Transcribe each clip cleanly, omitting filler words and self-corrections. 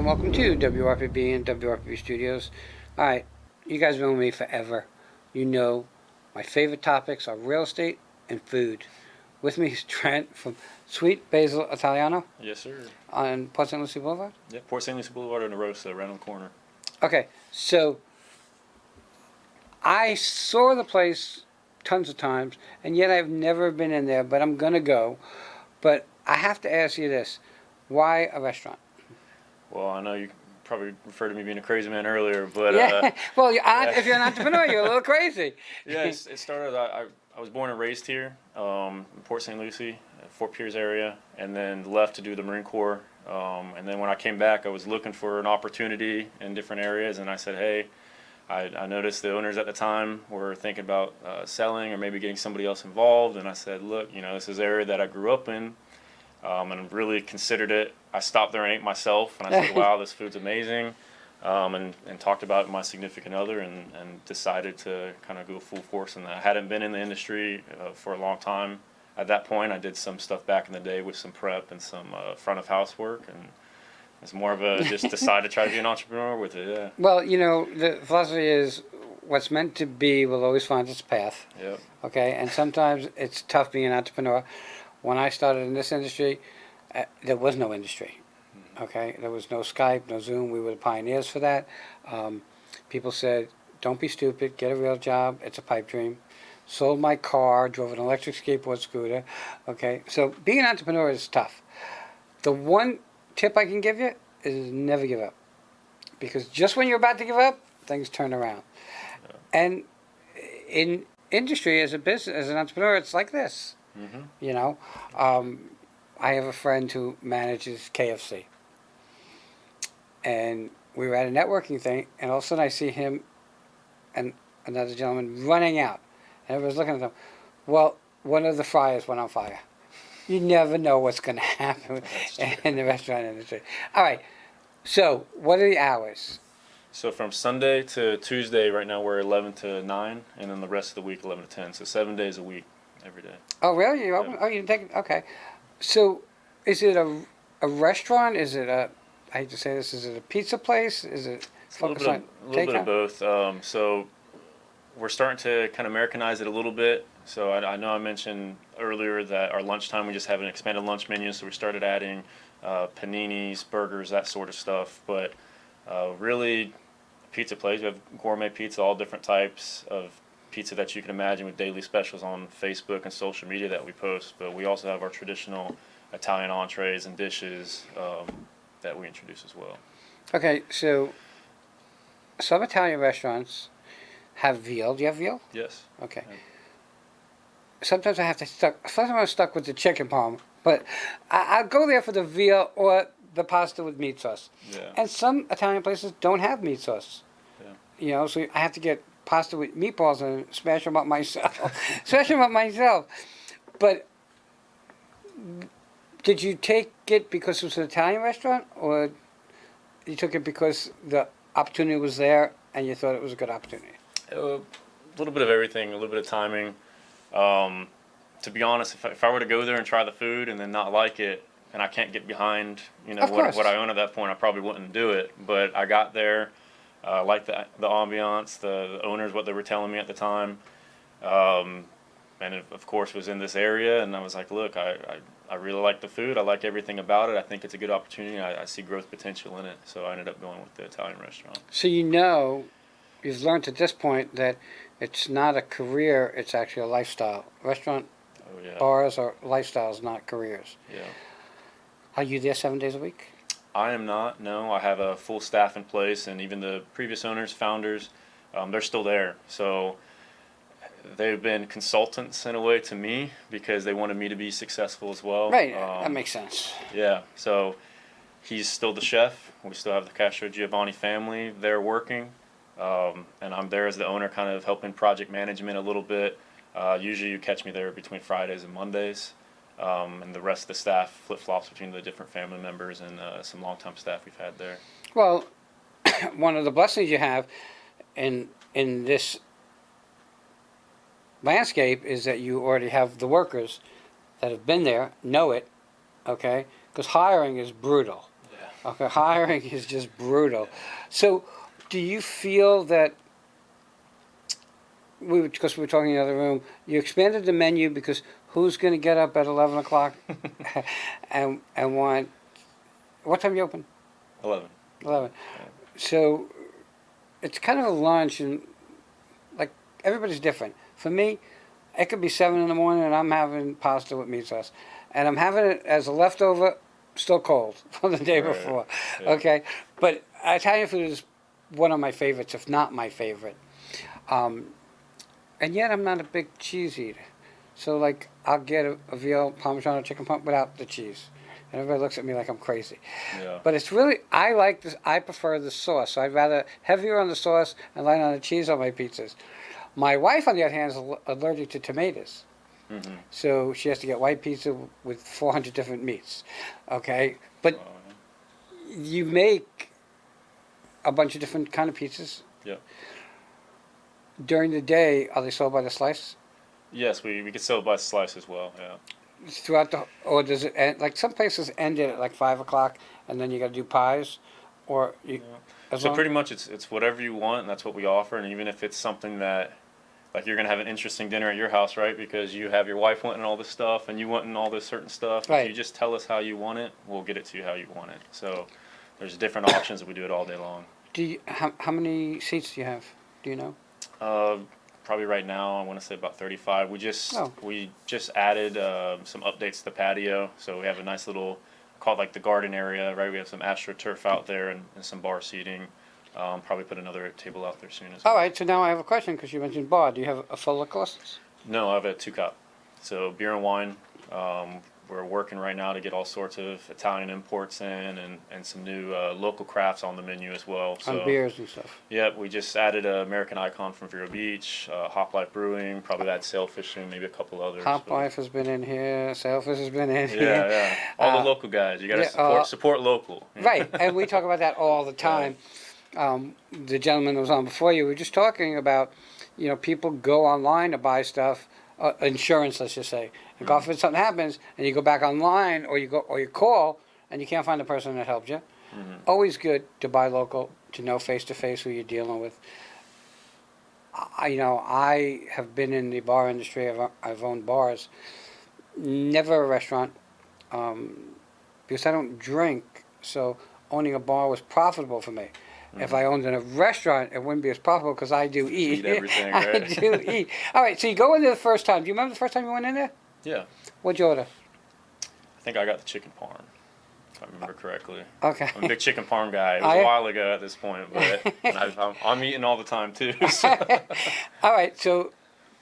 welcome to WRPB and WRPB Studios. Alright, you guys have known me forever. You know my favorite topics are real estate and food. With me is Trent from Sweet Basil Italiano Yes, sir. on Port St. Lucie Boulevard. Yeah, Port St. Lucie Boulevard and the Rosa, right on the corner. Okay, so I saw the place tons of times, and yet I've never been in there, but I'm going to go. But I have to ask you this. Why a restaurant? Well, I know you probably referred to me being a crazy man earlier, but Yeah, well, yeah. if you're an entrepreneur, you're a little crazy. Yes, it started. I was born and raised here in Port St. Lucie, Fort Pierce area, and then left to do the Marine Corps. And then when I came back, I was looking for an opportunity in different areas, and I said, hey, I noticed the owners at the time were thinking about selling or maybe getting somebody else involved, and I said, look, this is an area that I grew up in, and really considered it. I stopped there and ate myself, and I said, wow, this food's amazing, and talked about it with my significant other, and decided to kind of go full force in that. I hadn't been in the industry for a long time. At that point, I did some stuff back in the day with some prep and some front of house work, and it's more of a just decide to try to be an entrepreneur with it, yeah. Well, the philosophy is what's meant to be will always find its path. Yep. Okay, and sometimes it's tough being an entrepreneur. When I started in this industry, there was no industry. Okay, there was no Skype, no Zoom. We were the pioneers for that. People said, don't be stupid, get a real job, it's a pipe dream. Sold my car, drove an electric skateboard scooter. Okay, so being an entrepreneur is tough. The one tip I can give you is never give up. Because just when you're about to give up, things turn around. Yeah. And in industry, as a business, as an entrepreneur, it's like this. Mm-hmm. I have a friend who manages KFC. And we were at a networking thing, and all of a sudden I see him and another gentleman running out. And everyone's looking at them. Well, one of the fryers went on fire. You never know what's going to happen in the restaurant industry. All right. So, what are the hours? So from Sunday to Tuesday, right now we're 11 to 9, and then the rest of the week 11 to 10. So 7 days a week, every day. Oh, really? You open? Yeah. Oh, you take? Okay. So, is it a restaurant? Is it a? I hate to say this. Is it a pizza place? Is it focused on a little bit of both. So we're starting to kind of Americanize it a little bit. So I know I mentioned earlier that our lunchtime we just have an expanded lunch menu. So we started adding paninis, burgers, that sort of stuff. But really, pizza place. We have gourmet pizza, all different types of pizza that you can imagine with daily specials on Facebook and social media that we post. But we also have our traditional Italian entrees and dishes that we introduce as well. Okay, so some Italian restaurants have veal. Do you have veal? Yes. Okay. Yeah. Sometimes I'm stuck with the chicken parm, but I'll go there for the veal or the pasta with meat sauce. Yeah. And some Italian places don't have meat sauce. Yeah. So I have to get pasta with meatballs and smash them up myself. But did you take it because it was an Italian restaurant, or you took it because the opportunity was there and you thought it was a good opportunity? A little bit of everything, a little bit of timing. To be honest, if I were to go there and try the food and then not like it, and I can't get behind, what I own at that point, I probably wouldn't do it. But I got there, liked the ambiance, the owners, what they were telling me at the time, and it, of course, was in this area. And I was like, look, I really like the food. I like everything about it. I think it's a good opportunity. I see growth potential in it. So I ended up going with the Italian restaurant. So you've learned at this point that it's not a career, it's actually a lifestyle. Restaurant bars are lifestyles, not careers. Yeah. Are you there 7 days a week? I am not, no. I have a full staff in place, and even the previous owners, founders, they're still there. So they've been consultants in a way to me because they wanted me to be successful as well. Right, that makes sense. Yeah, so he's still the chef. We still have the Castro Giovanni family there working. And I'm there as the owner, kind of helping project management a little bit. Usually you catch me there between Fridays and Mondays. And the rest of the staff flip-flops between the different family members and some long-time staff we've had there. Well, one of the blessings you have in this landscape is that you already have the workers that have been there, know it, okay? Because hiring is brutal. Yeah. Okay, hiring is just brutal. So, do you feel that because we were talking in the other room, you expanded the menu because who's going to get up at 11 o'clock and want what time you open? 11. 11. Yeah. So it's kind of a lunch, and like everybody's different. For me, it could be 7 in the morning, and I'm having pasta with meat sauce, and I'm having it as a leftover, still cold from the day Right. before. Yeah. Okay, but Italian food is one of my favorites, if not my favorite. Um, and yet I'm not a big cheese eater. So like I'll get a veal Parmesan chicken pump without the cheese, and everybody looks at me like I'm crazy. Yeah. But it's really I like this. I prefer the sauce. So I'd rather heavier on the sauce and light on the cheese on my pizzas. My wife, on the other hand, is allergic to tomatoes. Mm-hmm. So she has to get white pizza with 400 different meats. Okay, but you make a bunch of different kind of pizzas. Yep. During the day, are they sold by the slice? Yes, we could sell by slice as well. Yeah. Throughout the, or does it end, like some places end it at like 5 o'clock, and then you got to do pies, or you. Yeah. As So long, pretty much it's whatever you want, and that's what we offer. And even if it's something that, like, you're gonna have an interesting dinner at your house, right? Because you have your wife wanting all this stuff, and you wanting all this certain stuff. Right. If you just tell us how you want it, we'll get it to you how you want it. So there's different options, and we do it all day long. do you, how many seats do you have? Do you know? Uh, Probably right now, I want to say about 35. Oh. We just added some updates to the patio, so we have a nice little called like the garden area, right? We have some astroturf out there and some bar seating. Probably put another table out there soon as well. All right. So now I have a question because you mentioned bar. Do you have a full liquor license? No, I have a 2 cup. So beer and wine. We're working right now to get all sorts of Italian imports in and some new local crafts on the menu as well. So, On beers and stuff. Yep, we just added an American Icon from Vero Beach, Hop Life Brewing, probably that Sailfish and maybe a couple others. Hop but- Life has been in here. Sailfish has been in here. Yeah, yeah. All the local guys. You got to yeah, support local. Right, and we talk about that all the time. The gentleman that was on before you, we were just talking about, people go online to buy stuff, insurance, let's just say, and God forbid something happens, and you go back online, or you call, and you can't find the person that helped you. Mm-hmm. Always good to buy local, to know face to face who you're dealing with. I have been in the bar industry. I've owned bars, never a restaurant, because I don't drink. So owning a bar was profitable for me. If I owned a restaurant, it wouldn't be as profitable because I do eat. Eat everything, I right? do eat. All right, so you go in there the first time. Do you remember the first time you went in there? Yeah. What'd you order? I think I got the chicken parm, if I remember correctly. Okay. I'm a big chicken parm guy. It was Are a you? while ago at this point, but I'm eating all the time too. So. All right, so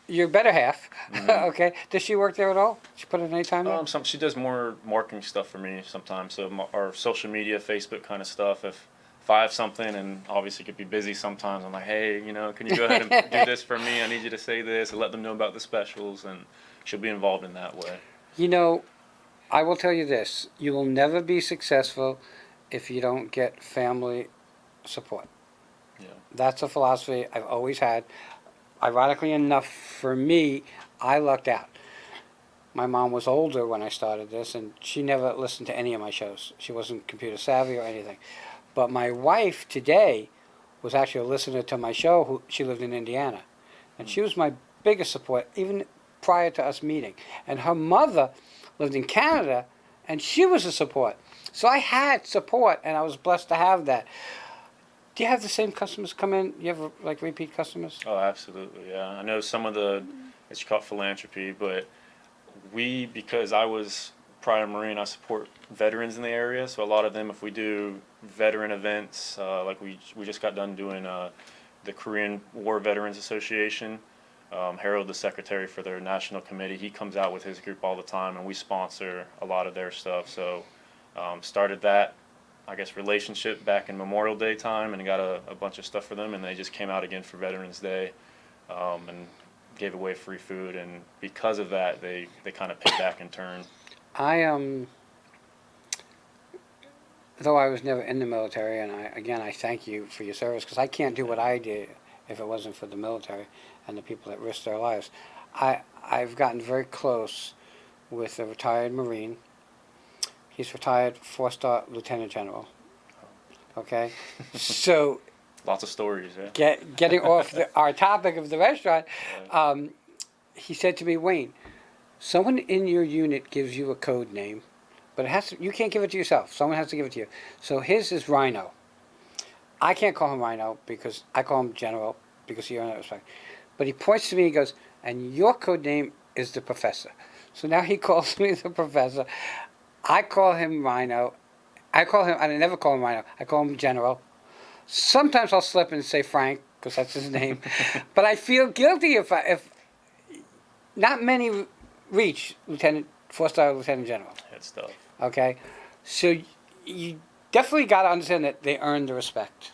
your better half, Mm-hmm. okay. Does she work there at all? She put in any time there? She does more marketing stuff for me sometimes. So our social media, Facebook kind of stuff. If I have something, and obviously could be busy sometimes, I'm like, hey, can you go ahead and do this for me? I need you to say this, and let them know about the specials, and she'll be involved in that way. I will tell you this: you will never be successful if you don't get family support. Yeah. That's a philosophy I've always had. Ironically enough, for me, I lucked out. My mom was older when I started this, and she never listened to any of my shows. She wasn't computer savvy or anything. But my wife today was actually a listener to my show. She lived in Indiana, and she was my biggest support, even prior to us meeting. And her mother lived in Canada, and she was a support. So I had support, and I was blessed to have that. Do you have the same customers come in? You have like repeat customers? Oh, absolutely, yeah. I know some of it's called philanthropy, but because I was prior Marine, I support veterans in the area. So a lot of them, if we do veteran events, like we just got done doing the Korean War Veterans Association. Harold, the secretary for their national committee, he comes out with his group all the time, and we sponsor a lot of their stuff. So started that, I guess, relationship back in Memorial Day time, and got a bunch of stuff for them, and they just came out again for Veterans Day, and gave away free food, and because of that, they kind of paid back in turn. Though I was never in the military, and I thank you for your service, because I can't do what I did if it wasn't for the military and the people that risked their lives. I've gotten very close with a retired Marine. He's retired 4-star lieutenant general, Okay, so Lots of stories, yeah. getting off our topic of the restaurant, he said to me, Wayne, someone in your unit gives you a code name, but you can't give it to yourself. Someone has to give it to you. So his is Rhino. I can't call him Rhino because I call him General because he earned that respect. But he points to me and he goes, and your code name is the Professor. So now he calls me the Professor. I call him Rhino. I never call him Rhino. I call him General. Sometimes I'll slip and say Frank because that's his name. But I feel guilty if not many reach Lieutenant, 4-star Lieutenant General. It's tough. Okay? So you definitely got to understand that they earn the respect.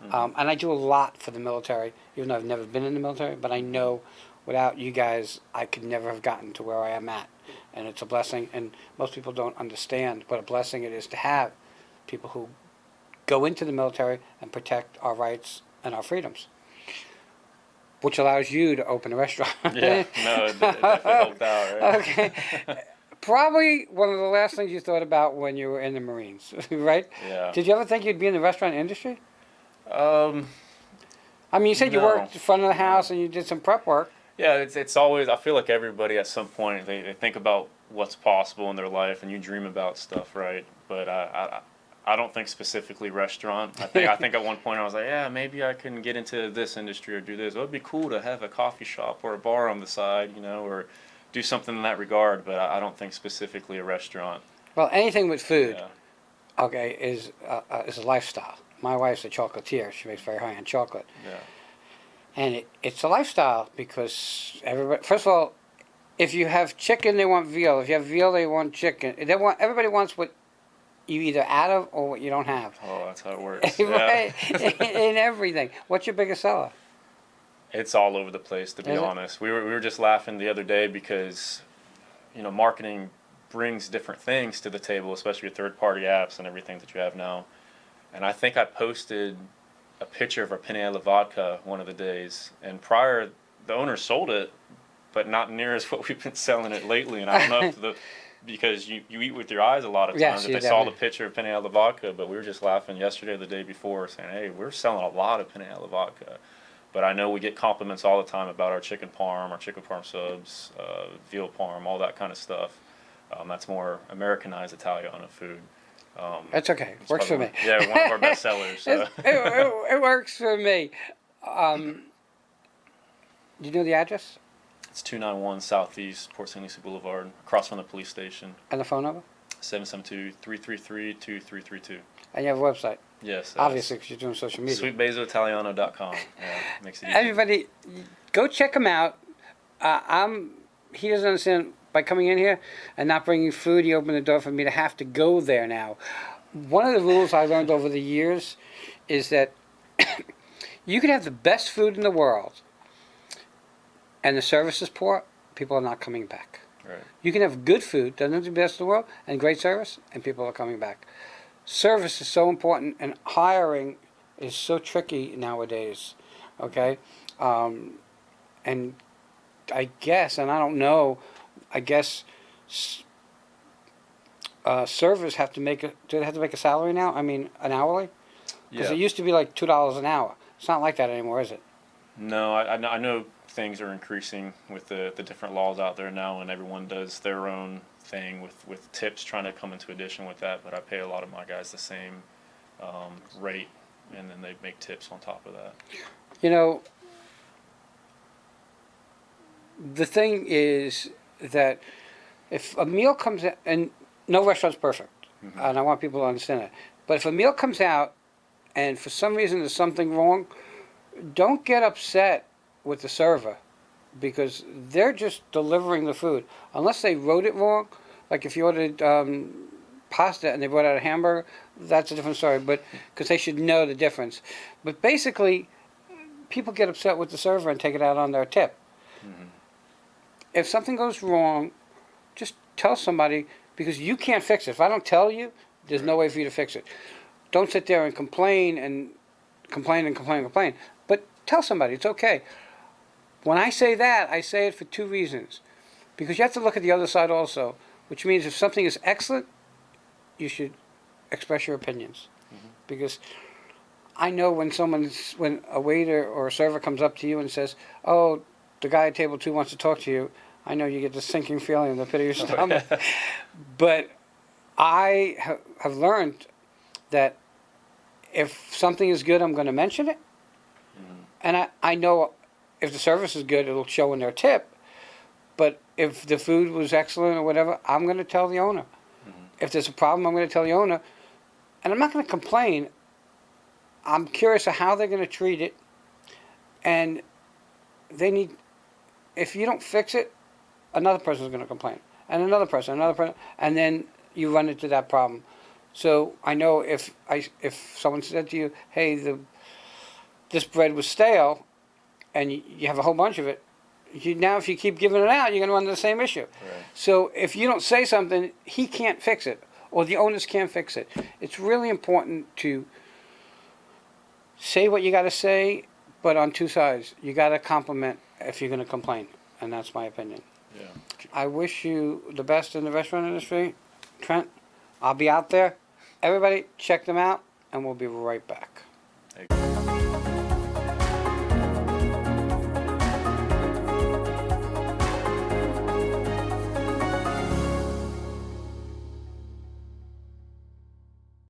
And I do a lot for the military, even though I've never been in the military, but I know without you guys, I could never have gotten to where I am at. And it's a blessing, and most people don't understand what a blessing it is to have people who go into the military and protect our rights and our freedoms, which allows you to open a restaurant. Yeah, no, it definitely helped out, right? Okay. Probably one of the last things you thought about when you were in the Marines, right? Yeah. Did you ever think you'd be in the restaurant industry? I mean, you said you No. worked in front of the house and you did some prep work. Yeah, it's always, I feel like everybody at some point, they think about what's possible in their life and you dream about stuff, right? But I don't think specifically restaurant. I think at one point I was like, yeah, maybe I can get into this industry or do this. It would be cool to have a coffee shop or a bar on the side, you know, or do something in that regard, but I don't think specifically a restaurant. Well, anything with food, Yeah. okay, is a lifestyle. My wife's a chocolatier. She makes very high-end chocolate. Yeah. And it's a lifestyle because everybody, first of all, if you have chicken, they want veal. If you have veal, they want chicken. Everybody wants what you either out of or what you don't have. Oh, that's how it works. Right? Yeah. In everything. What's your biggest seller? It's all over the place, to be Is it? honest. We were just laughing the other day because, you know, marketing brings different things to the table, especially with third-party apps and everything that you have now. And I think I posted a picture of our penne alla vodka one of the days, and prior, the owner sold it, but not near as what we've been selling it lately. And I don't know if because you eat with your eyes a lot of times. Yes, If you they saw the definitely. picture of penne alla vodka, but we were just laughing yesterday or the day before, saying, hey, we're selling a lot of penne alla vodka. But I know we get compliments all the time about our chicken parm subs, veal parm, all that kind of stuff. That's more Americanized Italiano food. That's okay. It's Works for probably me. one of our best sellers. So. It works for me. Do you know the address It's 291 Southeast Port St. Lucie Boulevard, across from the police station. and the phone number? 772-333-2332. And you have a website, Yes. obviously, because you're doing social media. SweetBasilItaliano.com. Yeah, makes it easy. Everybody, go check him out. He doesn't understand by coming in here and not bringing food. He opened the door for me to have to go there now. One of the rules I learned over the years is that you can have the best food in the world, and the service is poor. People are not coming back. Right. You can have good food, doesn't have to be the best in the world, and great service, and people are coming back. Service is so important, and hiring is so tricky nowadays. Okay, and I guess, and I don't know, I guess servers have to make do they have to make a salary now? I mean, an hourly? Because Yeah. it used to be like $2 an hour. It's not like that anymore, is it? No, I know things are increasing with the different laws out there now, and everyone does their own thing with tips trying to come into addition with that. But I pay a lot of my guys the same rate, and then they make tips on top of that. You know, the thing is that if a meal comes out, and no restaurant's perfect, and I want people to understand that, but if a meal comes out and for some reason there's something wrong, don't get upset with the server because they're just delivering the food. Unless they wrote it wrong, like if you ordered pasta and they brought out a hamburger, that's a different story, but because they should know the difference. But basically, people get upset with the server and take it out on their tip. If something goes wrong, just tell somebody because you can't fix it. If I don't tell you, there's no way for you to fix it. Don't sit there and complain and complain and complain and complain. But tell somebody, it's okay. When I say that, I say it for two reasons. Because you have to look at the other side also, which means if something is excellent, you should express your opinions. because I know when when a waiter or a server comes up to you and says, "Oh, the guy at table 2 wants to talk to you," I know you get this sinking feeling in the pit of your stomach. But I have learned that if something is good, I'm going to mention it. And I know if the service is good, it'll show in their tip. But if the food was excellent or whatever, I'm going to tell the owner. If there's a problem, I'm going to tell the owner. And I'm not going to complain. I'm curious of how they're going to treat it. And if you don't fix it, another person's going to complain. And another person. And then you run into that problem. So I know if someone said to you, "Hey, this bread was stale," and you have a whole bunch of it, now if you keep giving it out, you're going to run into the same issue. Right. So if you don't say something, he can't fix it, or the owners can't fix it. It's really important to say what you got to say, but on two sides. You got to compliment if you're going to complain, and that's my opinion. Yeah. I wish you the best in the restaurant industry, Trent. I'll be out there. Everybody, check them out, and we'll be right back. Thank you.